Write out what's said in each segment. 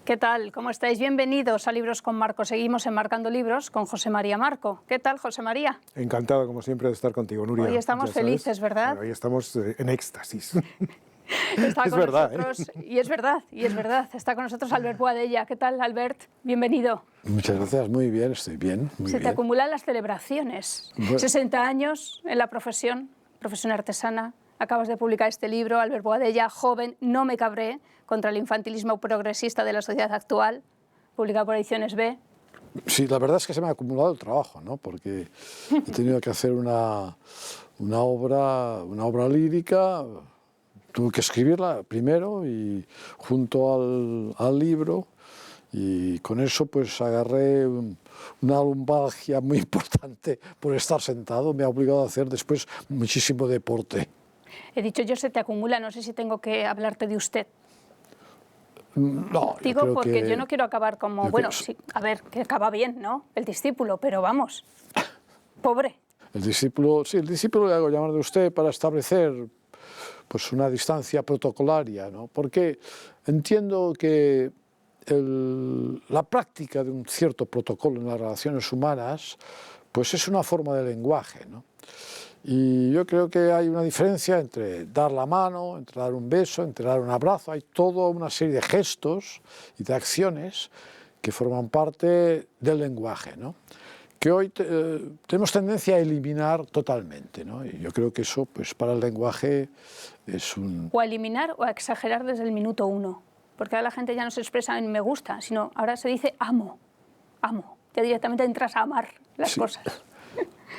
¿Qué tal? ¿Cómo estáis? Bienvenidos a Libros con Marco. Seguimos enmarcando libros con José María Marco. ¿Qué tal, José María? Encantado, como siempre, de estar contigo, Nuria. Hoy estamos felices, ¿verdad? Bueno, hoy estamos en éxtasis. Está es con verdad, nosotros, y es verdad. Está con nosotros Albert Boadella. ¿Qué tal, Albert? Bienvenido. Muchas gracias, muy bien, estoy bien. Se te acumulan las celebraciones. Bueno. 60 años en la profesión artesana. Acabas de publicar este libro, Albert Boadella, Joven, no me cabré, contra el infantilismo progresista de la sociedad actual, publicado por Ediciones B. Sí, la verdad es que se me ha acumulado el trabajo, ¿no? Porque he tenido que hacer una obra lírica, tuve que escribirla primero y junto al libro, y con eso pues agarré una lumbalgia muy importante por estar sentado, me ha obligado a hacer después muchísimo deporte. He dicho yo se te acumula, no sé si tengo que hablarte de usted. No, digo porque yo no quiero acabar como, bueno, sí, a ver, que acaba bien, ¿no? El discípulo, pero vamos, pobre. El discípulo, sí, el discípulo le hago llamar de usted para establecer pues una distancia protocolaria, ¿no? Porque entiendo que la práctica de un cierto protocolo en las relaciones humanas pues es una forma de lenguaje, ¿no? Y yo creo que hay una diferencia entre dar la mano, entre dar un beso, entre dar un abrazo. Hay toda una serie de gestos y de acciones que forman parte del lenguaje, ¿no? Que hoy tenemos tendencia a eliminar totalmente, ¿no? Y yo creo que eso, pues, para el lenguaje es un... O a eliminar o a exagerar desde el minuto uno. Porque ahora la gente ya no se expresa en me gusta, sino ahora se dice amo, amo. Ya directamente entras a amar las cosas.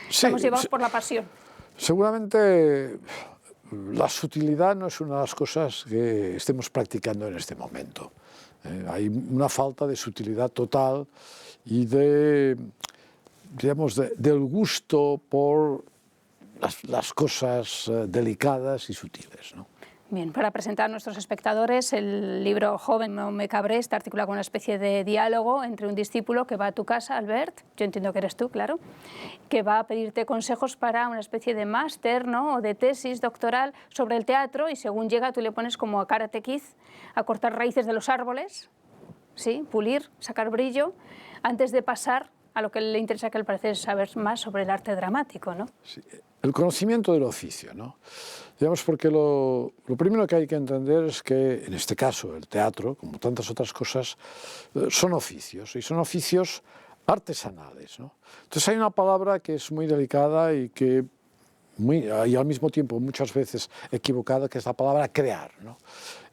Estamos llevados por la pasión. Seguramente la sutilidad no es una de las cosas que estemos practicando en este momento. Hay una falta de sutilidad total y digamos, del gusto por las cosas delicadas y sutiles, ¿no? Bien, para presentar a nuestros espectadores, el libro Joven, no me cabré está articulado con una especie de diálogo entre un discípulo que va a tu casa, Albert, yo entiendo que eres tú, claro, que va a pedirte consejos para una especie de máster, ¿no?, o de tesis doctoral sobre el teatro, y según llega tú le pones como a Karate Kid a cortar raíces de los árboles, ¿sí?, pulir, sacar brillo, antes de pasar a lo que le interesa, que al parecer es saber más sobre el arte dramático, ¿no? Sí, el conocimiento del oficio, ¿no? Digamos, porque lo primero que hay que entender es que, en este caso, el teatro, como tantas otras cosas, son oficios, y son oficios artesanales, ¿no? Entonces hay una palabra que es muy delicada y que y al mismo tiempo muchas veces equivocada, que es la palabra crear, ¿no?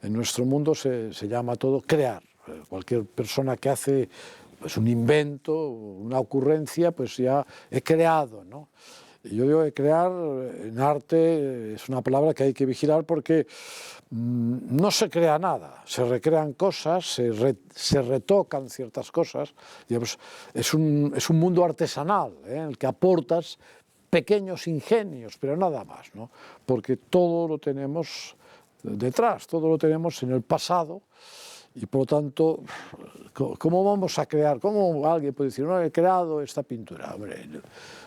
En nuestro mundo se llama todo crear. Cualquier persona que hace pues un invento, una ocurrencia, pues ya he creado, ¿no? Yo digo que crear en arte es una palabra que hay que vigilar porque no se crea nada, se recrean cosas, se retocan ciertas cosas. Digamos, es un mundo artesanal, en el que aportas pequeños ingenios, pero nada más, ¿no? Porque todo lo tenemos detrás, todo lo tenemos en el pasado. Y por lo tanto, ¿cómo vamos a crear? ¿Cómo alguien puede decir, no, he creado esta pintura? Hombre,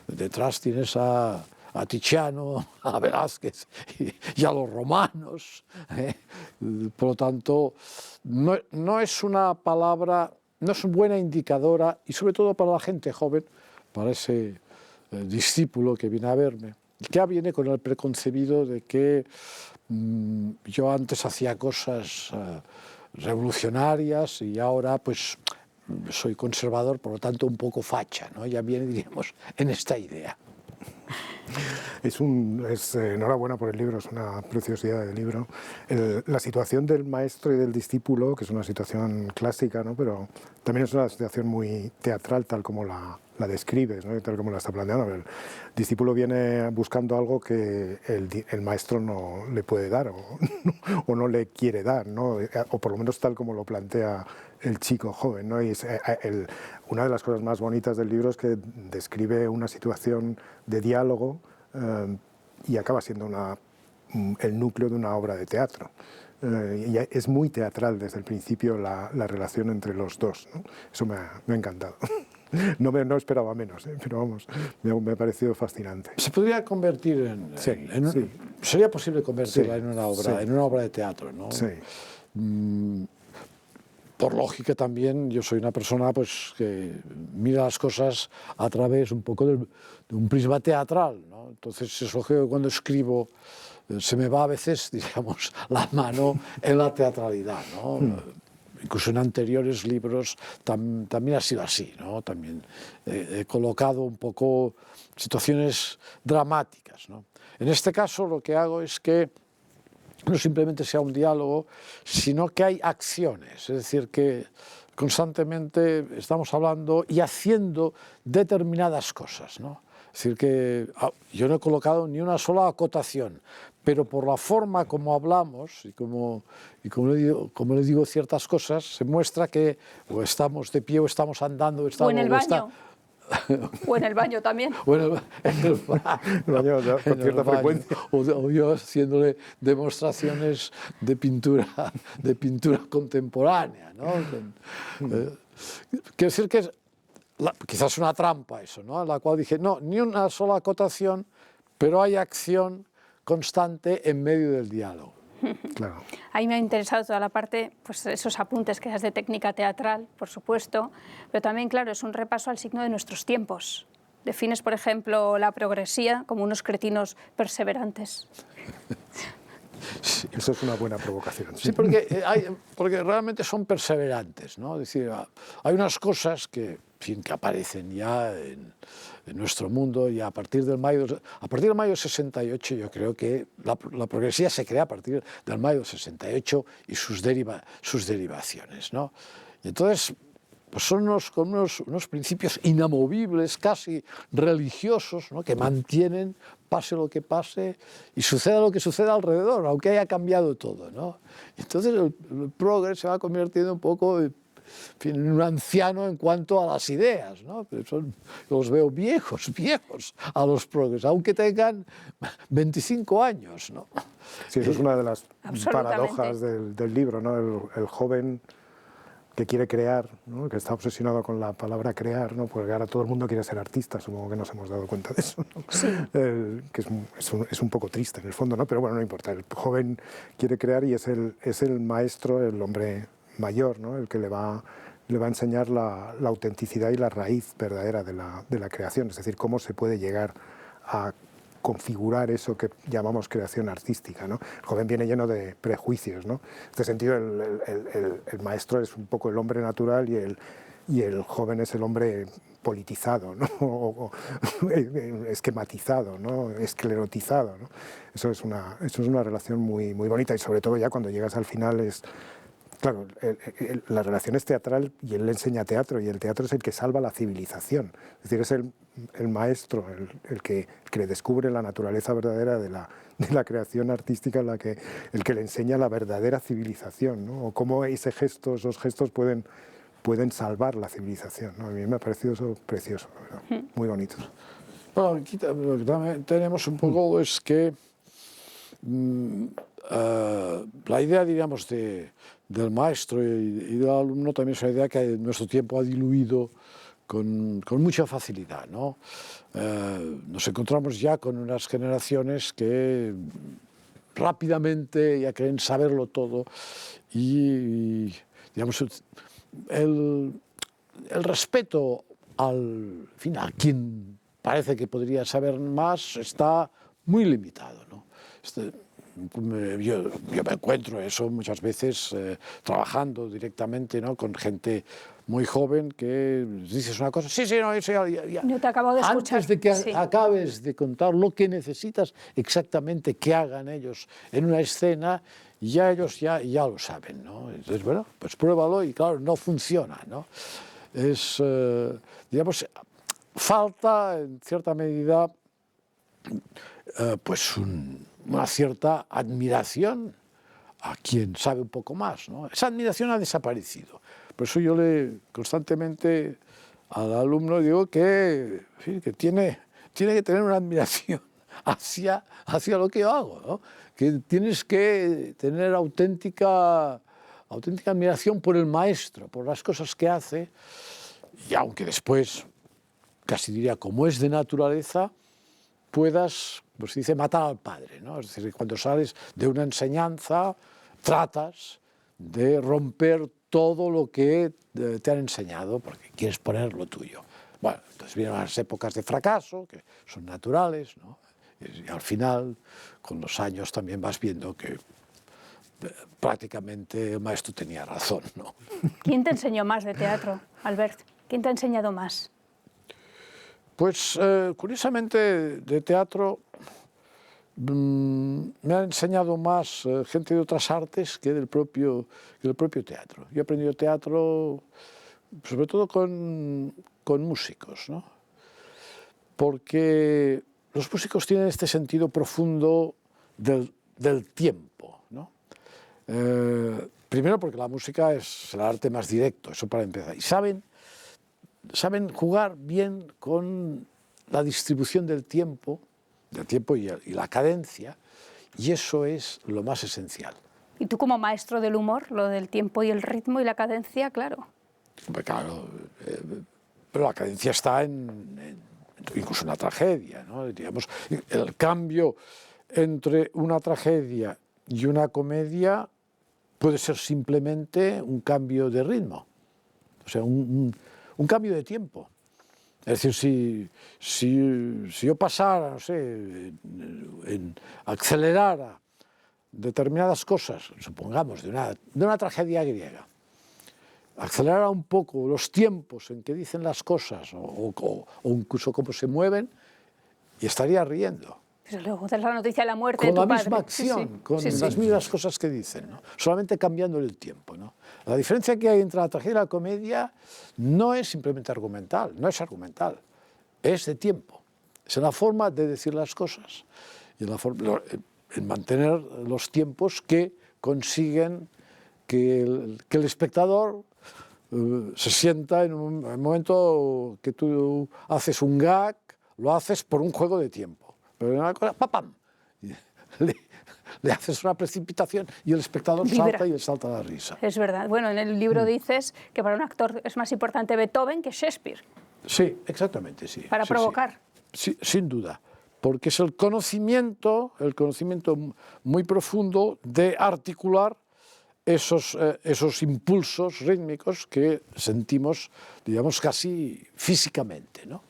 detrás tienes a Tiziano, a Velázquez y a los romanos, ¿eh? Por lo tanto, no es una palabra, no es buena indicadora, y sobre todo para la gente joven, para ese discípulo que viene a verme, que ya viene con el preconcebido de que yo antes hacía cosas revolucionarias y ahora pues soy conservador, por lo tanto un poco facha, ¿no? Ya viene, diríamos, en esta idea. Enhorabuena por el libro, es una preciosidad del libro. La situación del maestro y del discípulo, que es una situación clásica, ¿no? Pero también es una situación muy teatral, tal como la describes, ¿no? Tal como la está planteando. El discípulo viene buscando algo que el maestro no le puede dar o no le quiere dar, ¿no? O por lo menos tal como lo plantea el chico joven, ¿no? Y una de las cosas más bonitas del libro es que describe una situación de diálogo y acaba siendo el núcleo de una obra de teatro. Y es muy teatral desde el principio la relación entre los dos, ¿no? Eso me ha encantado. No esperaba menos, pero vamos, me ha parecido fascinante. Se podría convertir sería posible convertirla en una obra de teatro, ¿no? Sí. por lógica también, yo soy una persona pues, que mira las cosas a través un poco de un prisma teatral, ¿no? Entonces es lógico que cuando escribo se me va a veces, digamos, la mano en la teatralidad, ¿no? Incluso en anteriores libros también ha sido así, ¿no? También he colocado un poco situaciones dramáticas, ¿no? En este caso lo que hago es que no simplemente sea un diálogo, sino que hay acciones, es decir, que constantemente estamos hablando y haciendo determinadas cosas, ¿no? Es decir, que yo no he colocado ni una sola acotación, pero por la forma como hablamos y como le digo ciertas cosas, se muestra que o estamos de pie o estamos andando. O en el baño. O en el baño también. Bueno, en el baño, con cierta frecuencia. O yo haciéndole demostraciones de pintura contemporánea, ¿no? Quiero decir que quizás una trampa eso, ¿no? En la cual dije, no, ni una sola acotación, pero hay acción constante en medio del diálogo. Claro. A mí me ha interesado toda la parte, pues esos apuntes que das de técnica teatral, por supuesto, pero también, claro, es un repaso al signo de nuestros tiempos. Defines, por ejemplo, la progresía como unos cretinos perseverantes. Sí. Eso es una buena provocación. Sí, porque realmente son perseverantes, ¿no? Es decir, hay unas cosas que aparecen ya en nuestro mundo y a partir del mayo del 68 yo creo que la progresía se crea a partir del mayo del 68 y sus derivaciones, ¿no? Y entonces pues son unos principios inamovibles, casi religiosos, ¿no? Que mantienen, pase lo que pase y suceda lo que suceda alrededor, aunque haya cambiado todo, ¿no? Y entonces el progres se va convirtiendo un poco en un anciano en cuanto a las ideas, ¿no? Los veo viejos a los progres, aunque tengan 25 años, ¿no? Sí, eso es una de las paradojas del libro, ¿no? El joven que quiere crear, ¿no? Que está obsesionado con la palabra crear, ¿no? Porque ahora todo el mundo quiere ser artista, supongo que nos hemos dado cuenta de eso, ¿no? Sí. Que es un poco triste en el fondo, ¿no? Pero bueno, no importa, el joven quiere crear y es el maestro, el hombre mayor, ¿no? El que le va a enseñar la autenticidad y la raíz verdadera de la creación, es decir, cómo se puede llegar a configurar eso que llamamos creación artística, ¿no? El joven viene lleno de prejuicios, ¿no? En este sentido, el maestro es un poco el hombre natural y el joven es el hombre politizado, ¿no? O esquematizado, ¿no? Esclerotizado, ¿no? Eso es una relación muy, muy bonita y sobre todo ya cuando llegas al final es... Claro, la relación es teatral y él le enseña teatro y el teatro es el que salva la civilización. Es decir, es el maestro, el que le descubre la naturaleza verdadera de la creación artística, el que le enseña la verdadera civilización, ¿no? O cómo esos gestos pueden salvar la civilización, ¿no? A mí me ha parecido eso precioso, ¿verdad? Muy bonito. Bueno, aquí lo que también tenemos un poco es que la idea, digamos, del maestro y del alumno también es una idea que en nuestro tiempo ha diluido con mucha facilidad, ¿no? Nos encontramos ya con unas generaciones que rápidamente ya creen saberlo todo y digamos, el respeto a quien parece que podría saber más está muy limitado, ¿no? Yo me encuentro eso muchas veces trabajando directamente, ¿no? Con gente muy joven que dices una cosa, sí, no, eso ya. No te acabo de escuchar. Antes de que sí. acabes de contar lo que necesitas exactamente que hagan ellos en una escena, ya ellos ya lo saben, ¿no? Entonces, bueno, pues pruébalo y claro, no funciona, ¿no? Es, digamos, falta en cierta medida pues una cierta admiración a quien sabe un poco más, ¿no? Esa admiración ha desaparecido. Por eso yo constantemente al alumno digo que tiene que tener una admiración hacia lo que yo hago, ¿no? Que tienes que tener auténtica admiración por el maestro, por las cosas que hace, y aunque después, casi diría, como es de naturaleza, puedas, pues se dice, matar al padre, ¿no? Es decir, cuando sales de una enseñanza, tratas de romper todo lo que te han enseñado, porque quieres poner lo tuyo. Bueno, entonces vienen las épocas de fracaso, que son naturales, ¿no? Y al final, con los años, también vas viendo que prácticamente el maestro tenía razón, ¿no? ¿Quién te enseñó más de teatro, Albert? ¿Quién te ha enseñado más? Pues, curiosamente, de teatro me ha enseñado más gente de otras artes que del propio teatro. Yo he aprendido teatro sobre todo con músicos, ¿no? Porque los músicos tienen este sentido profundo del tiempo, ¿no? Primero porque la música es el arte más directo, eso para empezar. Y saben jugar bien con la distribución del tiempo y la cadencia, y eso es lo más esencial. Y tú como maestro del humor, lo del tiempo y el ritmo y la cadencia, claro. Claro, pero la cadencia está incluso en una tragedia, ¿no? Digamos, el cambio entre una tragedia y una comedia puede ser simplemente un cambio de ritmo, o sea, un cambio de tiempo. Es decir, si yo pasara, no sé, acelerara determinadas cosas, supongamos, de una tragedia griega, acelerara un poco los tiempos en que dicen las cosas o incluso cómo se mueven, y estaría riendo. Pero luego das la noticia de la muerte de Con tu la padre. misma acción, Sí, sí. con Sí, sí. las mismas cosas que dicen, ¿no? Solamente cambiando el tiempo, ¿no? La diferencia que hay entre la tragedia y la comedia no es simplemente argumental, no es argumental, es de tiempo. Es en la forma de decir las cosas y en mantener los tiempos que consiguen que el espectador se sienta en un momento que tú haces un gag, lo haces por un juego de tiempo. Pero en una cosa, ¡pam! Le haces una precipitación y el espectador salta y le salta la risa. Es verdad. Bueno, en el libro dices que para un actor es más importante Beethoven que Shakespeare. Sí, exactamente, sí. Para provocar. Sí, sin duda, porque es el conocimiento muy profundo de articular esos impulsos rítmicos que sentimos, digamos, casi físicamente, ¿no?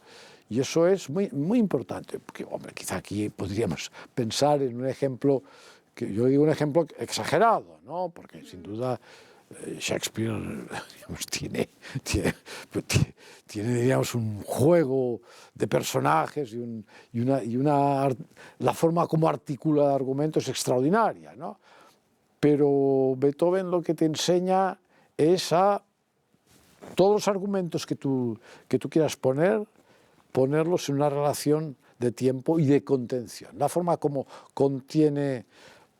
Y eso es muy importante, porque, hombre, quizá aquí podríamos pensar en un ejemplo, que yo digo un ejemplo exagerado, ¿no? Porque sin duda Shakespeare, digamos, tiene, digamos, un juego de personajes la forma como articula el argumento es extraordinaria, ¿no? Pero Beethoven lo que te enseña es a todos los argumentos que tú quieras ponerlos en una relación de tiempo y de contención. La forma como contiene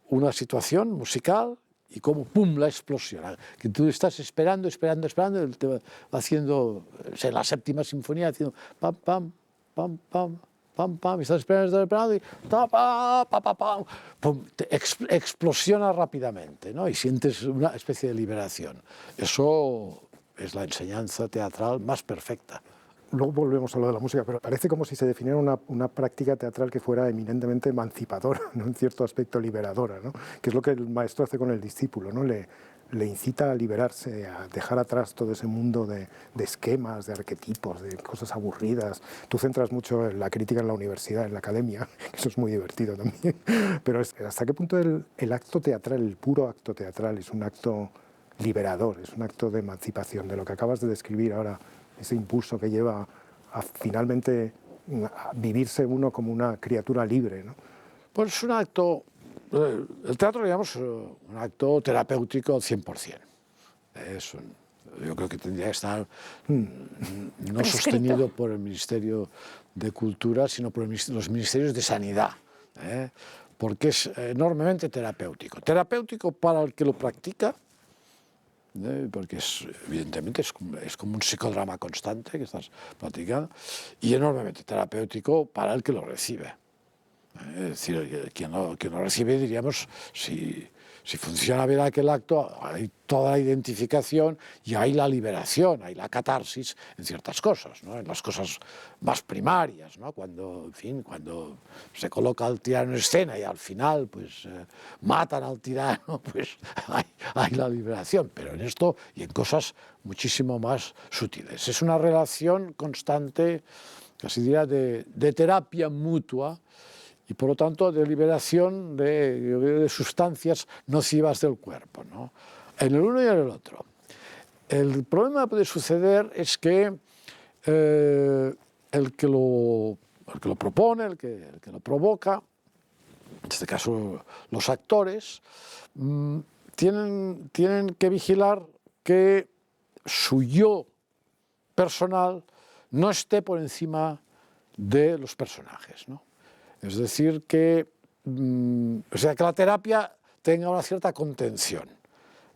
una situación musical y cómo, ¡pum!, la explosiona. Que tú estás esperando, y te va haciendo, o sea, la séptima sinfonía, haciendo pam, pam, pam, pam, pam, pam, y estás esperando, y ta, pa, pa, pa, pam, pum, explosiona rápidamente, ¿no? Y sientes una especie de liberación. Eso es la enseñanza teatral más perfecta. Luego volvemos a lo de la música, pero parece como si se definiera una práctica teatral que fuera eminentemente emancipadora, ¿no? En cierto aspecto liberadora, ¿no? Que es lo que el maestro hace con el discípulo, ¿no? Le incita a liberarse, a dejar atrás todo ese mundo de esquemas, de arquetipos, de cosas aburridas. Tú centras mucho en la crítica en la universidad, en la academia, eso es muy divertido también, pero ¿hasta qué punto el acto teatral, el puro acto teatral, es un acto liberador, es un acto de emancipación, de lo que acabas de describir ahora? Ese impulso que lleva a finalmente a vivirse uno como una criatura libre, ¿no? Pues es un acto, el teatro, digamos, un acto terapéutico al 100%. Yo creo que tendría que estar no sostenido por el Ministerio de Cultura, sino por los Ministerios de Sanidad, porque es enormemente terapéutico. Terapéutico para el que lo practica, porque evidentemente es como un psicodrama constante que estás practicando, y enormemente terapéutico para el que lo recibe. Es decir, quien lo recibe, diríamos, si Si funciona bien aquel acto, hay toda la identificación y hay la liberación, hay la catarsis en ciertas cosas, ¿no? En las cosas más primarias, ¿no? Cuando, en fin, cuando se coloca al tirano en escena y al final pues, matan al tirano, pues hay la liberación. Pero en esto y en cosas muchísimo más sutiles. Es una relación constante, casi diría, de terapia mutua, y por lo tanto de liberación de sustancias nocivas del cuerpo, ¿no? En el uno y en el otro. El problema que puede suceder es que el que lo propone, el que lo provoca, en este caso los actores, tienen que vigilar que su yo personal no esté por encima de los personajes, ¿no? Es decir, que la terapia tenga una cierta contención,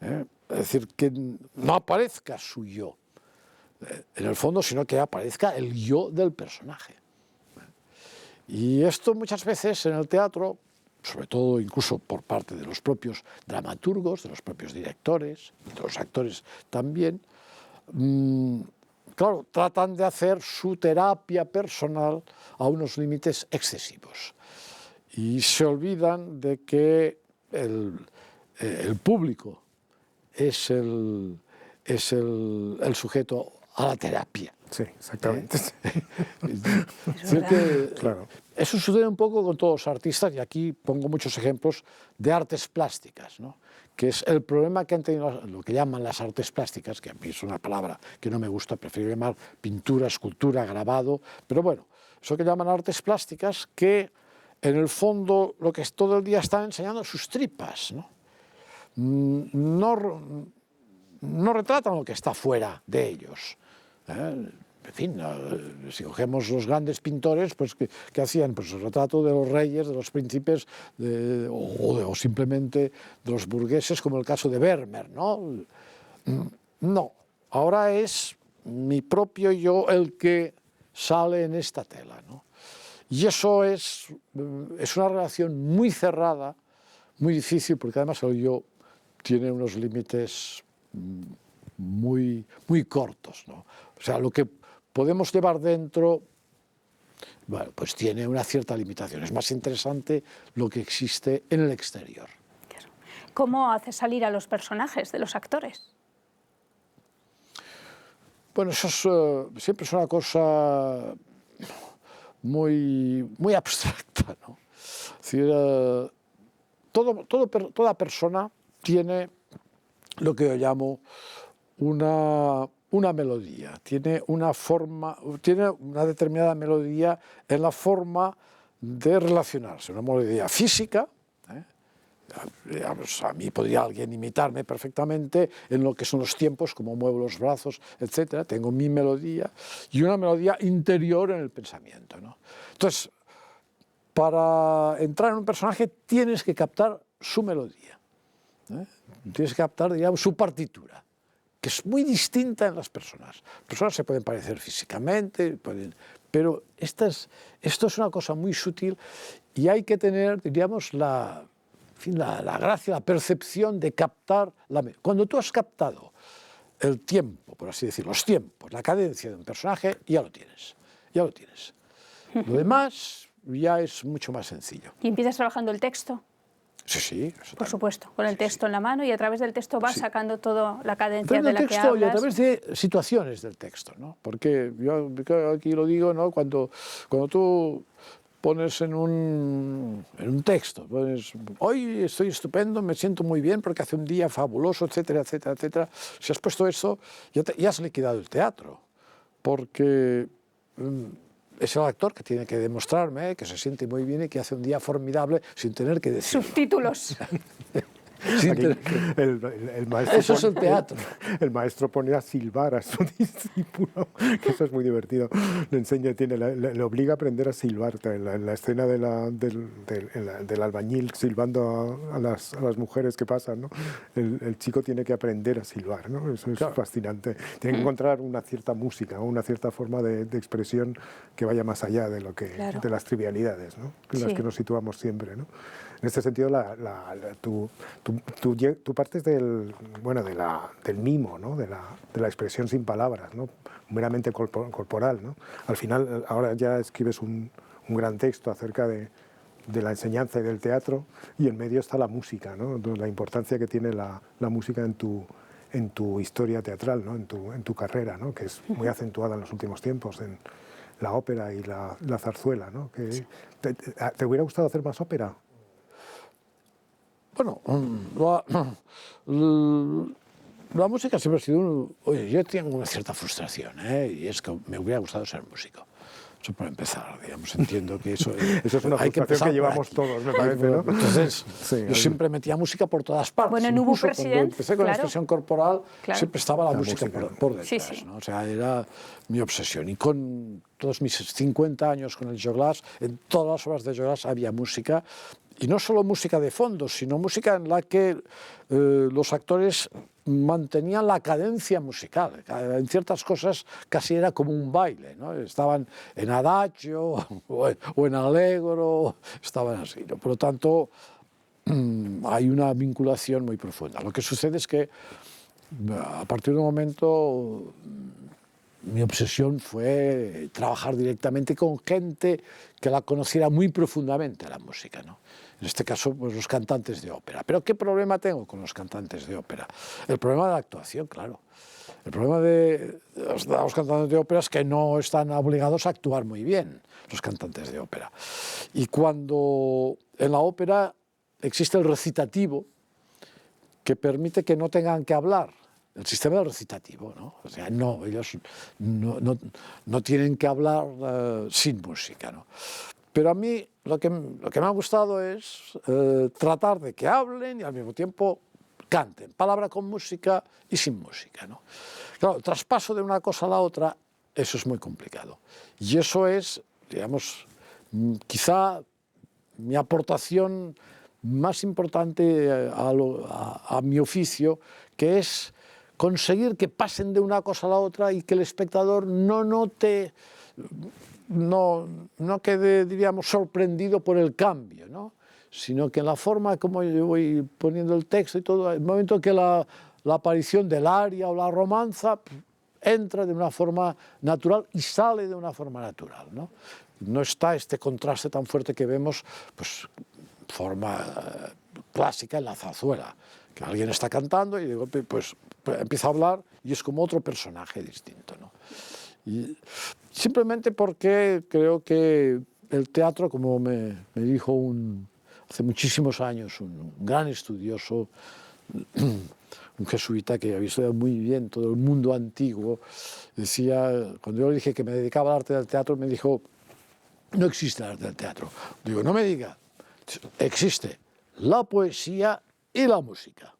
¿eh? Es decir, que no aparezca su yo en el fondo, sino que aparezca el yo del personaje. Y esto muchas veces en el teatro, sobre todo incluso por parte de los propios dramaturgos, de los propios directores, de los actores también, claro, tratan de hacer su terapia personal a unos límites excesivos y se olvidan de que el público es el sujeto a la terapia. Sí, exactamente. Claro. Eso sucede un poco con todos los artistas, y aquí pongo muchos ejemplos de artes plásticas, ¿no? Que es el problema que han tenido lo que llaman las artes plásticas, que a mí es una palabra que no me gusta, prefiero llamar pintura, escultura, grabado, pero bueno, eso que llaman artes plásticas, que en el fondo lo que es todo el día están enseñando sus tripas, ¿no? No retratan lo que está fuera de ellos. En fin, si cogemos los grandes pintores, pues ¿qué hacían? Pues el retrato de los reyes, de los príncipes, o simplemente de los burgueses, como el caso de Vermeer, ¿no? No, ahora es mi propio yo el que sale en esta tela, ¿no? Y eso es una relación muy cerrada, muy difícil, porque además el yo tiene unos límites muy cortos, ¿no? O sea, lo que podemos llevar dentro, bueno, pues tiene una cierta limitación. Es más interesante lo que existe en el exterior. ¿Cómo hace salir a los personajes de los actores? Bueno, eso siempre es una cosa muy abstracta, ¿no? Es decir, toda persona tiene lo que yo llamo una melodía, tiene una determinada melodía en la forma de relacionarse, una melodía física. A mí podría alguien imitarme perfectamente en lo que son los tiempos, como muevo los brazos, etc. Tengo mi melodía y una melodía interior en el pensamiento, ¿no? Entonces, para entrar en un personaje tienes que captar su melodía, ¿eh? Tienes que captar, digamos, su partitura, que es muy distinta en las personas. Las personas se pueden parecer físicamente, pero esto es una cosa muy sutil y hay que tener, diríamos, la gracia, la percepción de captar. Cuando tú has captado el tiempo, por así decirlo, los tiempos, la cadencia de un personaje, ya lo tienes. Lo demás ya es mucho más sencillo. ¿Y empiezas trabajando el texto? Sí. Por supuesto, con el texto en la mano, y a través del texto vas sacando toda la cadencia de la que hablas. Y a hablas. través de situaciones del texto, ¿no? Porque yo aquí lo digo, ¿no? Cuando tú pones en un texto, hoy estoy estupendo, me siento muy bien porque hace un día fabuloso, etcétera, etcétera, etcétera. Si has puesto eso, ya has liquidado el teatro, porque es el actor que tiene que demostrarme que se siente muy bien y que hace un día formidable sin tener que decirlo. Subtítulos. El maestro eso es el teatro. El maestro pone a silbar a su discípulo, que eso es muy divertido. Le enseña, le obliga a aprender a silbar. En la escena del albañil silbando a las mujeres que pasan, ¿no? El chico tiene que aprender a silbar, ¿no? Eso es fascinante. Tiene que encontrar una cierta música, una cierta forma de expresión que vaya más allá de las trivialidades, ¿no? En las que nos situamos siempre, ¿no? En este sentido, tú partes del mimo, ¿no? de la expresión sin palabras, ¿no? Meramente corporal, ¿no? Al final, ahora ya escribes un gran texto acerca de la enseñanza y del teatro, y en medio está la música, ¿no? La importancia que tiene la música en tu historia teatral, ¿no? en tu carrera, ¿no? Que es muy acentuada en los últimos tiempos, en la ópera y la zarzuela, ¿no? ¿Te hubiera gustado hacer más ópera? Bueno, la música siempre ha sido... Oye, yo tengo una cierta frustración, y es que me hubiera gustado ser músico. Eso para empezar, digamos, entiendo que eso... Eso es una frustración que llevamos todos, me parece, ¿no? Entonces, sí, yo siempre metía música por todas partes. Bueno, en Hubo President, cuando empecé con la expresión corporal, siempre estaba la música por detrás, sí. ¿no? O sea, era mi obsesión. Y con todos mis 50 años con el Joglàs, en todas las obras de Joglàs había música, y no solo música de fondo, sino música en la que los actores mantenían la cadencia musical. En ciertas cosas casi era como un baile, ¿no? Estaban en adagio o en allegro, estaban así, ¿no? Por lo tanto, hay una vinculación muy profunda. Lo que sucede es que a partir de un momento mi obsesión fue trabajar directamente con gente que la conociera muy profundamente, la música, ¿no? En este caso, pues los cantantes de ópera. ¿Pero qué problema tengo con los cantantes de ópera? El problema de la actuación, claro. El problema de los cantantes de ópera es que no están obligados a actuar muy bien, los cantantes de ópera. Y cuando en la ópera existe el recitativo, que permite que no tengan que hablar, el sistema del recitativo, ¿no? O sea, no, ellos no tienen que hablar sin música, ¿no? Pero a mí lo que me ha gustado es tratar de que hablen y al mismo tiempo canten, palabra con música y sin música, ¿no? Claro, el traspaso de una cosa a la otra, eso es muy complicado. Y eso es, digamos, quizá mi aportación más importante a mi oficio, que es conseguir que pasen de una cosa a la otra y que el espectador no note, no quede, diríamos, sorprendido por el cambio, ¿no? Sino que en la forma como yo voy poniendo el texto y todo, el momento que la aparición del aria o la romanza entra de una forma natural y sale de una forma natural, ¿no? No está este contraste tan fuerte que vemos, pues, forma clásica en la zarzuela, que alguien está cantando y de golpe pues empieza a hablar y es como otro personaje distinto, ¿no? Y simplemente porque creo que el teatro, como me dijo hace muchísimos años un gran estudioso, un jesuita que había estudiado muy bien todo el mundo antiguo, decía, cuando yo le dije que me dedicaba al arte del teatro, me dijo, no existe el arte del teatro. Digo, no me diga, existe la poesía y la música.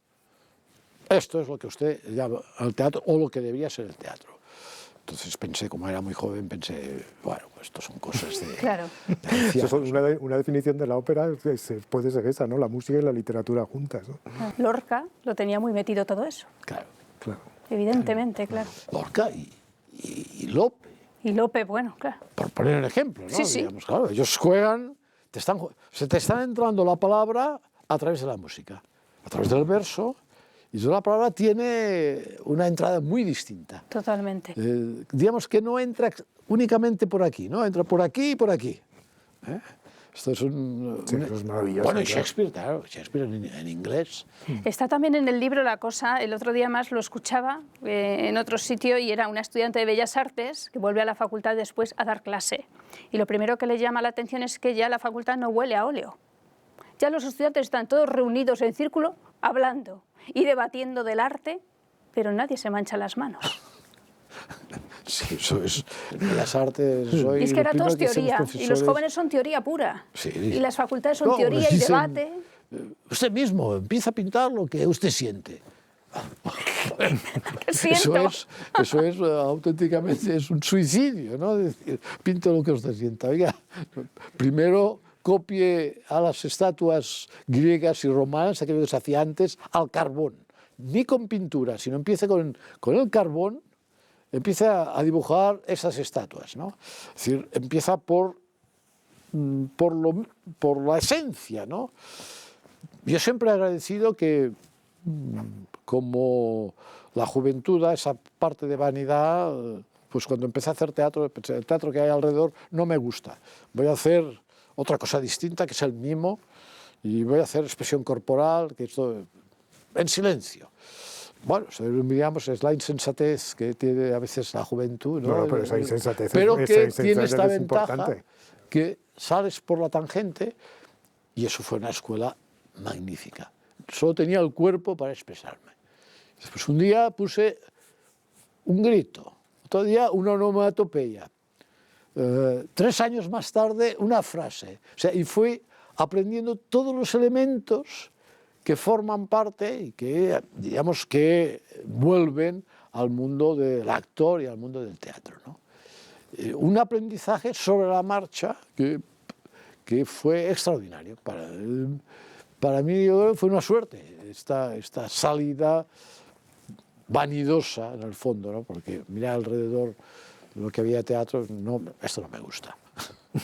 Esto es lo que usted llama el teatro, o lo que debería ser el teatro. Entonces pensé, como era muy joven, pensé, bueno, pues esto son cosas de... Claro. Una definición de la ópera puede ser esa, ¿no? La música y la literatura juntas, ¿no? Lorca lo tenía muy metido todo eso. Claro. Evidentemente, claro. Lorca y Lope. Y Lope, bueno, claro. Por poner un ejemplo, ¿no? Sí. Digamos, claro, ellos juegan, se te están entrando la palabra a través de la música, a través del verso, y toda la palabra tiene una entrada muy distinta. Totalmente. Digamos que no entra únicamente por aquí, ¿no? Entra por aquí y por aquí. Esto es eso es maravilloso. Bueno, y Shakespeare, claro, Shakespeare en inglés. Está también en el libro la cosa, el otro día más lo escuchaba en otro sitio y era una estudiante de Bellas Artes que vuelve a la facultad después a dar clase. Y lo primero que le llama la atención es que ya la facultad no huele a óleo. Ya los estudiantes están todos reunidos en círculo, hablando y debatiendo del arte, pero nadie se mancha las manos. Sí, eso es. Las artes. Y es que era todo teoría, y los jóvenes son teoría pura. Sí. Y las facultades son teoría y debate. Usted mismo empieza a pintar lo que usted siente. Eso es auténticamente es un suicidio, ¿no? Es decir, pinto lo que usted sienta. Oiga, primero copie a las estatuas griegas y romanas, aquello que se hacía antes, al carbón. Ni con pintura, sino empiece con el carbón, empieza a dibujar esas estatuas, ¿no? Es decir, empieza por por la esencia, ¿no? Yo siempre he agradecido que, como la juventud, esa parte de vanidad, pues cuando empecé a hacer teatro, el teatro que hay alrededor no me gusta. Voy a hacer otra cosa distinta, que es el mimo, y voy a hacer expresión corporal, que esto en silencio. Bueno, digamos, es la insensatez que tiene a veces la juventud, ¿no? No, pero esa insensatez, pero que tiene esta es ventaja, importante. que sales por la tangente, y eso fue una escuela magnífica. Solo tenía el cuerpo para expresarme. Después un día puse un grito, otro día una onomatopeya, 3 años más tarde una frase. O sea, y fui aprendiendo todos los elementos que forman parte y que, digamos, que vuelven al mundo del actor y al mundo del teatro, ¿no? Un aprendizaje sobre la marcha que fue extraordinario. Para mí fue una suerte esta salida vanidosa, en el fondo, ¿no? Porque mirar alrededor lo que había de teatro, no, esto no me gusta.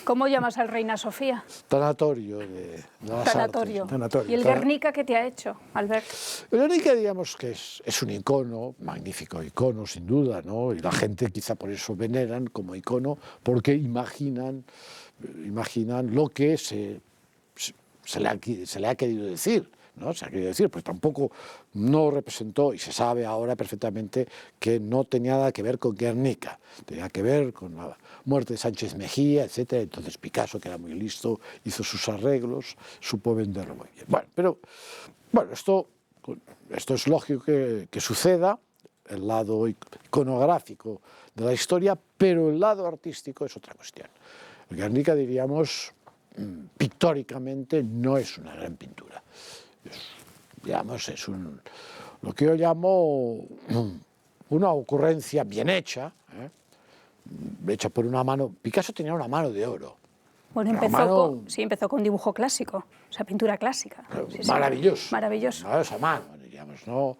¿Cómo llamas al Reina Sofía? Tanatorio de las Tanatorio. artes. Tanatorio. ¿Y el Guernica qué te ha hecho, Albert? El Guernica, digamos que es un icono, magnífico icono, sin duda, ¿no? Y la gente quizá por eso veneran como icono, porque imaginan lo que se le ha querido decir, ¿no? Se ha querido decir, pues tampoco no representó, y se sabe ahora perfectamente que no tenía nada que ver con Guernica, tenía que ver con la muerte de Sánchez Mejía, etc. Entonces Picasso, que era muy listo, hizo sus arreglos, supo venderlo muy bien. Bueno, pero bueno, esto es lógico que suceda, el lado iconográfico de la historia, pero el lado artístico es otra cuestión. El Guernica, diríamos, pictóricamente no es una gran pintura. Digamos, es lo que yo llamo una ocurrencia bien hecha, hecha por una mano. Picasso tenía una mano de oro. Bueno, empezó con dibujo clásico, o sea, pintura clásica. Maravilloso. Sí, maravilloso. Maravillosa mano, diríamos, ¿no?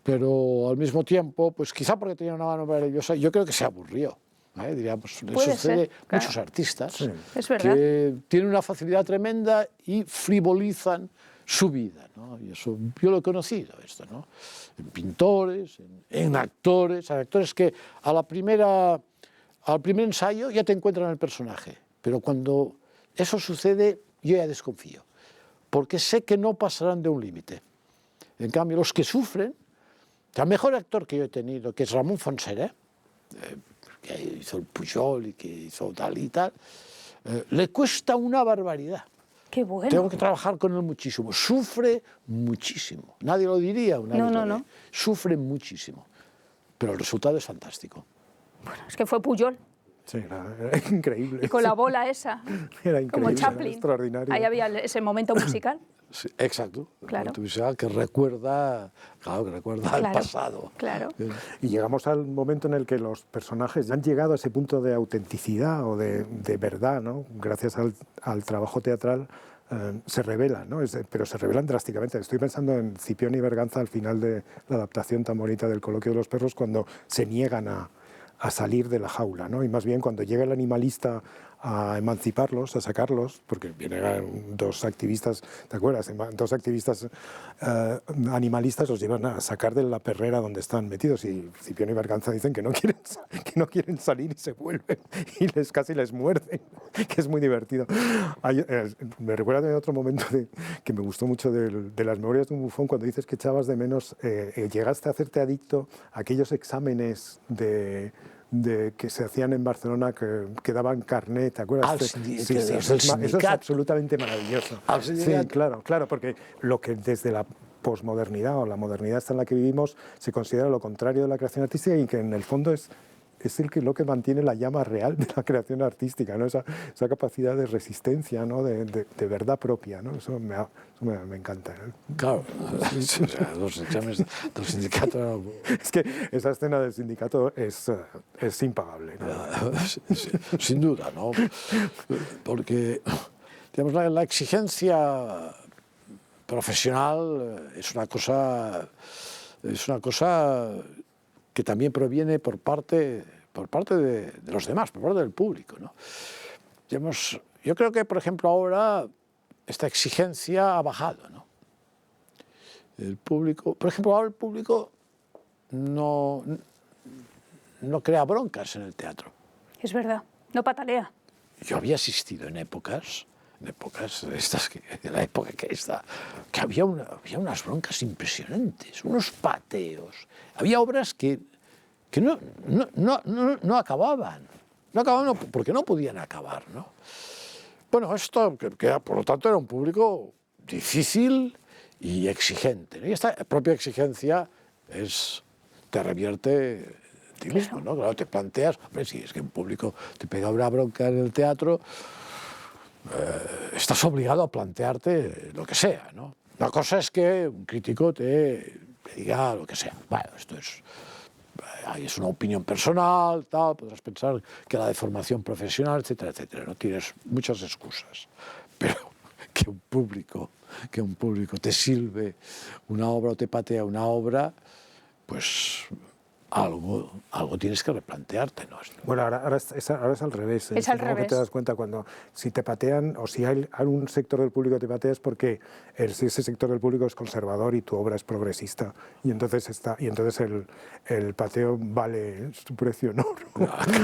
Pero al mismo tiempo, pues quizá porque tenía una mano maravillosa, yo creo que se aburrió. Diríamos, le sucede a muchos artistas, sí, es verdad, que tienen una facilidad tremenda y frivolizan su vida, ¿no? Y eso yo lo he conocido, esto, ¿no? En pintores, en actores, hay actores que al primer ensayo ya te encuentran el personaje, pero cuando eso sucede yo ya desconfío, porque sé que no pasarán de un límite. En cambio, los que sufren, el mejor actor que yo he tenido, que es Ramón Fontserè, que hizo el Pujol y que hizo tal y tal, le cuesta una barbaridad. Qué bueno. Tengo que trabajar con él muchísimo. Sufre muchísimo. Nadie lo diría una vez. No. Sufre muchísimo. Pero el resultado es fantástico. Bueno, es que fue Pujol. Sí, era increíble. Y con la bola esa. Era increíble, como Chaplin. era extraordinario. Ahí había ese momento musical. Sí, exacto. Claro. Que recuerda, al pasado. Claro. Y llegamos al momento en el que los personajes ya han llegado a ese punto de autenticidad o de verdad, ¿no? Gracias al trabajo teatral se revelan, ¿no? Pero se revelan drásticamente. Estoy pensando en Cipión y Berganza al final de la adaptación tan bonita del Coloquio de los Perros, cuando se niegan a salir de la jaula, ¿no? Y más bien cuando llega el animalista a emanciparlos, a sacarlos, porque vienen 2 activistas, ¿te acuerdas? 2 activistas animalistas los llevan a sacar de la perrera donde están metidos, y Cipión y Berganza dicen que no quieren salir y se vuelven y casi les muerden, que es muy divertido. Me recuerda de otro momento que me gustó mucho de las memorias de un bufón, cuando dices que echabas de menos, llegaste a hacerte adicto a aquellos exámenes que se hacían en Barcelona, que daban carnet, ¿te acuerdas? Eso es absolutamente maravilloso. Sí, claro, porque lo que desde la posmodernidad o la modernidad esta en la que vivimos se considera lo contrario de la creación artística, y que en el fondo es lo que mantiene la llama real de la creación artística, ¿no? Esa capacidad de resistencia, ¿no? de verdad propia, ¿no? Eso me encanta, ¿eh? Claro, los exámenes del sindicato... Es que esa escena del sindicato es impagable, ¿no? Sin duda, ¿no? Porque, digamos, la exigencia profesional es una cosa que también proviene por parte de los demás, por parte del público, ¿no? Digamos, yo creo que, por ejemplo, ahora esta exigencia ha bajado, ¿no? El público, por ejemplo, ahora el público no crea broncas en el teatro. Es verdad, no patalea. Yo había asistido en épocas estas de la época que había unas broncas impresionantes, unos pateos. Había obras que no acababan. No acababan porque no podían acabar, ¿no? Bueno, esto, que por lo tanto era un público difícil y exigente, ¿no? Y esta propia exigencia te revierte en ti mismo, ¿no? Claro, te planteas, hombre, si es que un público te pega una bronca en el teatro, estás obligado a plantearte lo que sea, ¿no? La cosa es que un crítico te diga lo que sea. Bueno, esto es una opinión personal, tal, podrás pensar que la deformación profesional, etcétera, etcétera. No tienes muchas excusas, pero que un público te silbe una obra o te patea una obra, pues algo tienes que replantearte, ¿no? Bueno, ahora es al revés. Es al revés. Que te das cuenta si te patean o si hay un sector del público que te patea es porque ese sector del público es conservador y tu obra es progresista. Y entonces el pateo vale su precio, ¿no?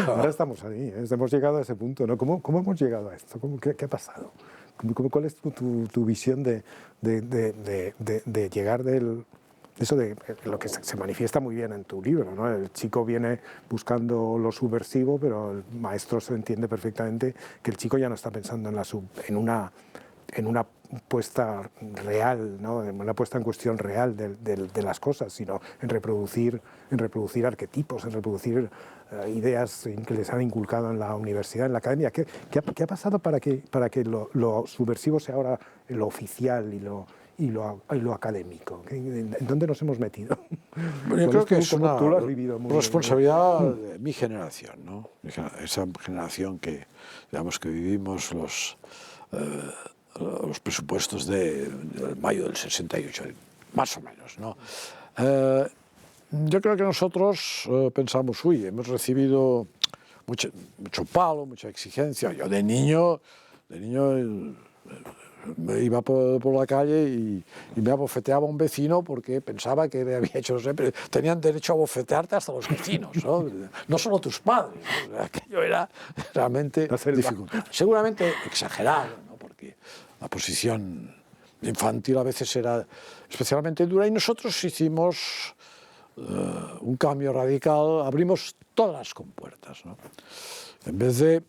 Ahora estamos ahí, hemos llegado a ese punto, ¿no? ¿Cómo hemos llegado a esto? ¿Qué ha pasado? ¿Cuál es tu visión de llegar del... Eso de lo que se manifiesta muy bien en tu libro, ¿no? El chico viene buscando lo subversivo, pero el maestro se entiende perfectamente que el chico ya no está pensando en una puesta real, ¿no? En una puesta en cuestión real de las cosas, sino en reproducir arquetipos, en reproducir ideas que les han inculcado en la universidad, en la academia. ¿Qué ha pasado para que lo subversivo sea ahora lo oficial y lo académico? ¿En dónde nos hemos metido? Bueno, yo creo que es una tú lo has vivido muy responsabilidad de mi generación, ¿no? Esa generación que vivimos los presupuestos de mayo del 68, más o menos, ¿no? Yo creo que nosotros pensamos, hemos recibido mucho palo, mucha exigencia. Yo de niño me iba por la calle y me abofeteaba un vecino porque pensaba que había hecho, no sé, pero tenían derecho a bofetearte hasta los vecinos, ¿no? No solo tus padres, ¿no? Aquello era realmente dificultoso. Seguramente exagerado, ¿no? Porque la posición infantil a veces era especialmente dura y nosotros hicimos un cambio radical, abrimos todas las compuertas, ¿no? En vez de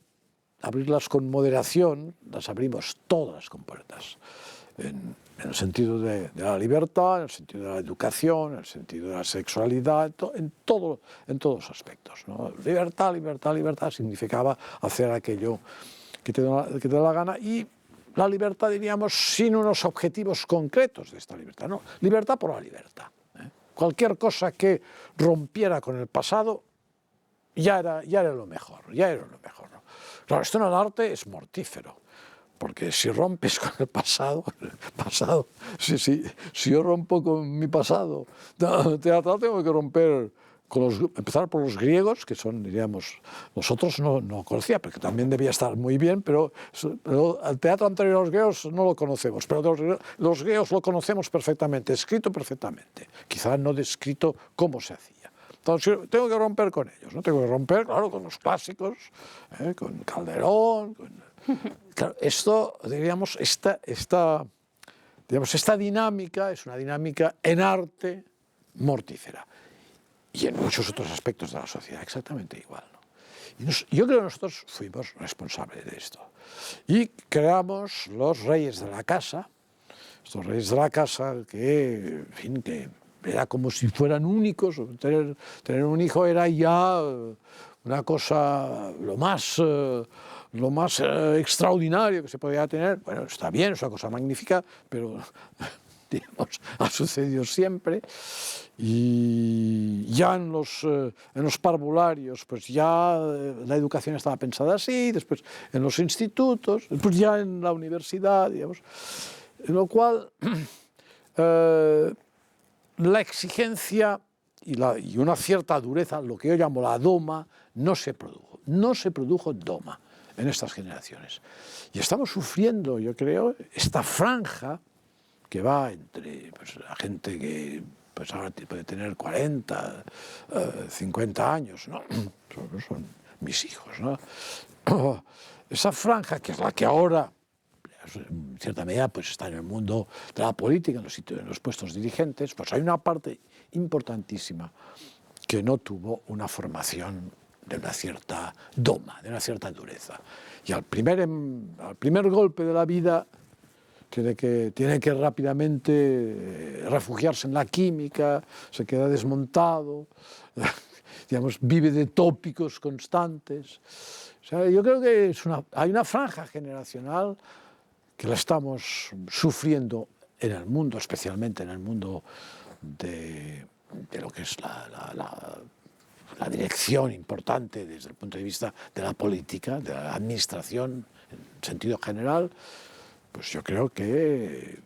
abrirlas con moderación, las abrimos todas las compuertas, en el sentido de la libertad, en el sentido de la educación, en el sentido de la sexualidad, en todos los aspectos, ¿no? Libertad, libertad, libertad significaba hacer aquello que te da la gana y la libertad, diríamos, sin unos objetivos concretos de esta libertad, ¿no? Libertad por la libertad, ¿eh? Cualquier cosa que rompiera con el pasado ya era lo mejor, ¿no? Claro, esto en el arte es mortífero, porque si rompes con el pasado, si yo rompo con mi pasado teatral, tengo que romper empezar por los griegos, que son, diríamos, nosotros no conocía, porque también debía estar muy bien, pero el teatro anterior a los griegos no lo conocemos, pero los griegos lo conocemos perfectamente, escrito perfectamente, quizá no descrito cómo se hacía. Entonces, tengo que romper con ellos, ¿no? Tengo que romper, claro, con los clásicos, con Calderón. Claro, esto, diríamos, esta dinámica es una dinámica en arte mortífera. Y en muchos otros aspectos de la sociedad exactamente igual, ¿no? Y yo creo que nosotros fuimos responsables de esto. Y creamos los reyes de la casa, estos reyes de la casa que, en fin, que era como si fueran únicos. Tener un hijo era ya una cosa lo más extraordinario que se podía tener. Bueno, está bien, es una cosa magnífica, pero digamos, ha sucedido siempre. Y ya en los parvularios, pues ya la educación estaba pensada así, después en los institutos, después ya en la universidad, digamos. En lo cual la exigencia y una cierta dureza, lo que yo llamo la doma, no se produjo. No se produjo doma. en estas generaciones. Y estamos sufriendo, yo creo, esta franja que va entre pues, la gente que pues ahora puede tener 40, 50 años, ¿no? Son mis hijos, ¿no? Esa franja que es la que ahora, en cierta medida, pues está en el mundo de la política, en los puestos dirigentes, pues hay una parte importantísima que no tuvo una formación de una cierta doma, de una cierta dureza. Y al primer golpe de la vida tiene que rápidamente refugiarse en la química, se queda desmontado, digamos, vive de tópicos constantes. O sea, yo creo que hay una franja generacional que la estamos sufriendo en el mundo, especialmente en el mundo de lo que es la dirección importante desde el punto de vista de la política, de la administración en sentido general. Pues yo creo que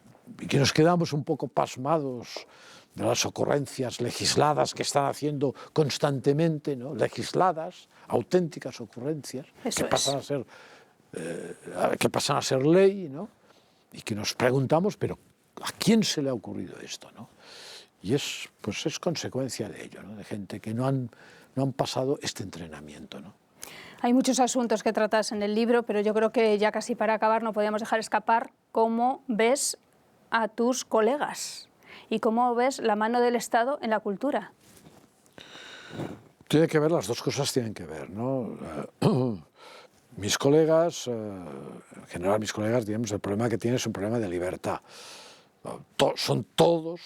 nos quedamos un poco pasmados de las ocurrencias legisladas que están haciendo constantemente, ¿no? Legisladas, auténticas ocurrencias, que pasan a ser ley, ¿no? Y que nos preguntamos, pero ¿a quién se le ha ocurrido esto, ¿no? Y es consecuencia de ello, ¿no? De gente que no han pasado este entrenamiento, ¿no? Hay muchos asuntos que tratas en el libro, pero yo creo que ya casi para acabar no podíamos dejar escapar cómo ves a tus colegas y cómo ves la mano del Estado en la cultura. Tiene que ver, las dos cosas tienen que ver, ¿no? Mis colegas, en general mis colegas, digamos, el problema que tienen es un problema de libertad. Son todos,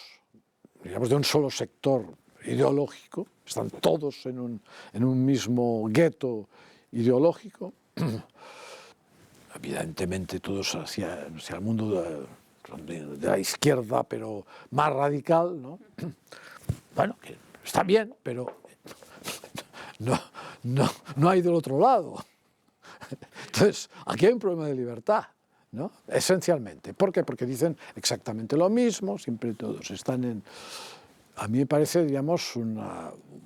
digamos, de un solo sector ideológico, están todos en un mismo gueto ideológico, evidentemente todos hacia el mundo de la izquierda, pero más radical, ¿no? Bueno, que está bien, pero no hay del otro lado. Entonces, aquí hay un problema de libertad, ¿no? Esencialmente. ¿Por qué? Porque dicen exactamente lo mismo, siempre todos están en... A mí me parece, digamos, un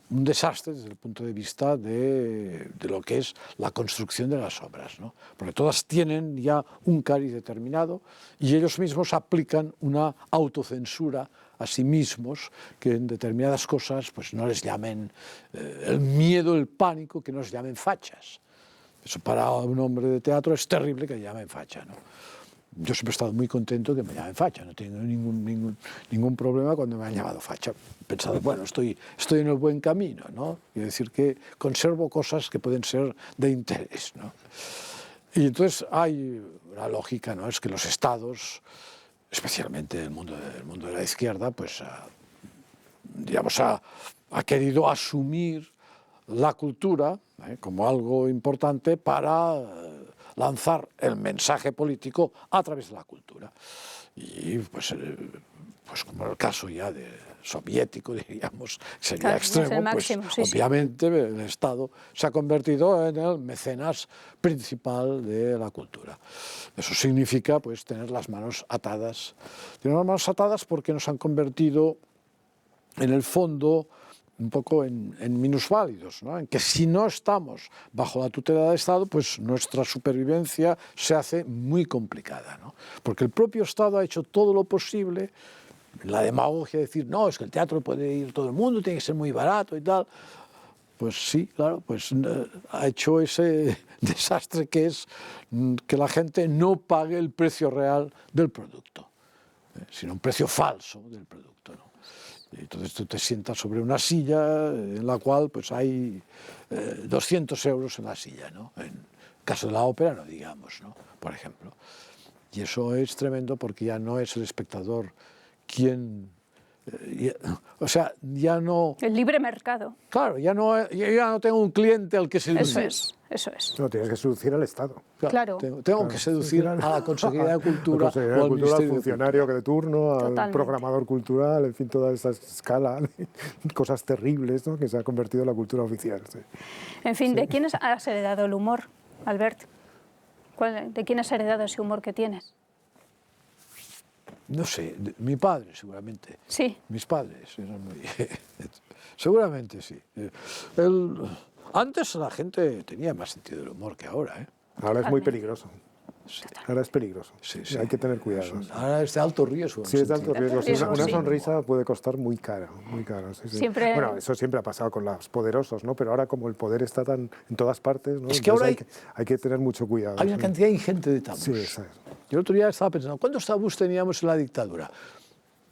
desastre desde el punto de vista de lo que es la construcción de las obras, ¿no? Porque todas tienen ya un cariz determinado y ellos mismos aplican una autocensura a sí mismos que en determinadas cosas pues no les llamen el miedo, el pánico, que no les llamen fachas. Eso para un hombre de teatro es terrible que le llamen facha, ¿no? Yo siempre he estado muy contento que me llamen facha, no tengo ningún problema cuando me han llamado facha. He pensado, bueno, estoy en el buen camino, ¿no? Quiero decir que conservo cosas que pueden ser de interés, ¿no? Y entonces hay una lógica, ¿no? Es que los estados, especialmente el mundo de la izquierda, pues digamos, ha querido asumir la cultura como algo importante para lanzar el mensaje político a través de la cultura. Y pues como el caso ya soviético, diríamos, sería claro, extremo, máximo, pues sí, obviamente el Estado se ha convertido en el mecenas principal de la cultura. Eso significa pues tener las manos atadas. Tener las manos atadas porque nos han convertido en el fondo un poco en minusválidos, ¿no? En que si no estamos bajo la tutela del Estado, pues nuestra supervivencia se hace muy complicada, ¿no? Porque el propio Estado ha hecho todo lo posible, la demagogia de decir, no, es que el teatro puede ir todo el mundo, tiene que ser muy barato y tal. Pues sí, claro, pues ha hecho ese desastre que es que la gente no pague el precio real del producto, sino un precio falso del producto, ¿no? Entonces tú te sientas sobre una silla en la cual pues hay 200 euros en la silla, ¿no? En el caso de la ópera no digamos, ¿no? Por ejemplo. Y eso es tremendo porque ya no es el espectador quien... o sea, ya no... El libre mercado. Claro, yo ya no tengo un cliente al que seducir. Eso es. No, tienes que seducir al Estado. Claro. Tengo que seducir a la Consejería de Cultura o al Ministerio al funcionario de turno, Totalmente. al programador cultural, en fin, toda esa escala de cosas terribles, ¿no? Que se ha convertido en la cultura oficial. Sí. En fin, ¿de quién has heredado el humor, Albert? ¿De quién has heredado ese humor que tienes? No sé, mi padre seguramente. Sí. Mis padres eran muy... seguramente sí. Antes la gente tenía más sentido del humor que ahora, ¿eh? Ahora es muy Totalmente. peligroso. Ahora es peligroso. Sí, sí. Hay que tener cuidado. Ahora es de alto riesgo. Sí, es de alto riesgo. Sí, riesgo, una sí. sonrisa puede costar muy caro, muy caro. Sí, sí. Siempre- Bueno, eso siempre ha pasado con los poderosos, ¿no? Pero ahora como el poder está tan en todas partes, ¿no? Es que ahora hay que tener mucho cuidado. Hay una sí. cantidad ingente de tabús. Sí, eso es. Yo el otro día estaba pensando, ¿cuántos tabús teníamos en la dictadura?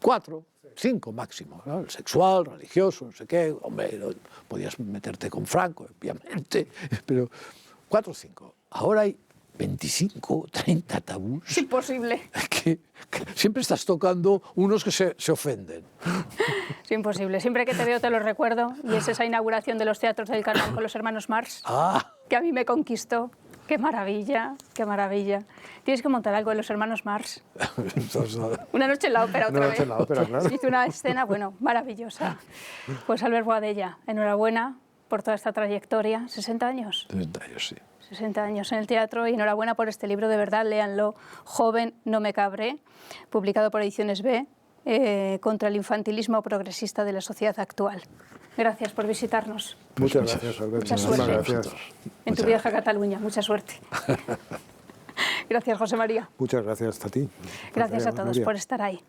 4, 5 máximo, ¿no? El sexual, religioso, no sé qué. Hombre, no podías meterte con Franco, obviamente, pero 4 o 5. Ahora hay 25, 30 tabús. Es imposible. Que siempre estás tocando unos que se ofenden. Es imposible. Siempre que te veo te lo recuerdo. Y es esa inauguración de los teatros del Canal con los hermanos Marx, que a mí me conquistó. ¡Qué maravilla! ¡Qué maravilla! Tienes que montar algo de los hermanos Marx. Una noche en la ópera otra Una vez. noche en la ópera, claro. Hice una escena, bueno, maravillosa. Pues Albert Boadella, enhorabuena por toda esta trayectoria. 60 años. 30 años, sí. 60 años en el teatro y enhorabuena por este libro, de verdad, léanlo. Joven, no me cabré, publicado por Ediciones B, contra el infantilismo progresista de la sociedad actual. Gracias por visitarnos. Muchas gracias, Albert. Mucha Muchísimas suerte. gracias. En tu viaje a Cataluña, mucha suerte. Gracias, José María. Muchas gracias a ti. Gracias a todos Nuria. por estar ahí.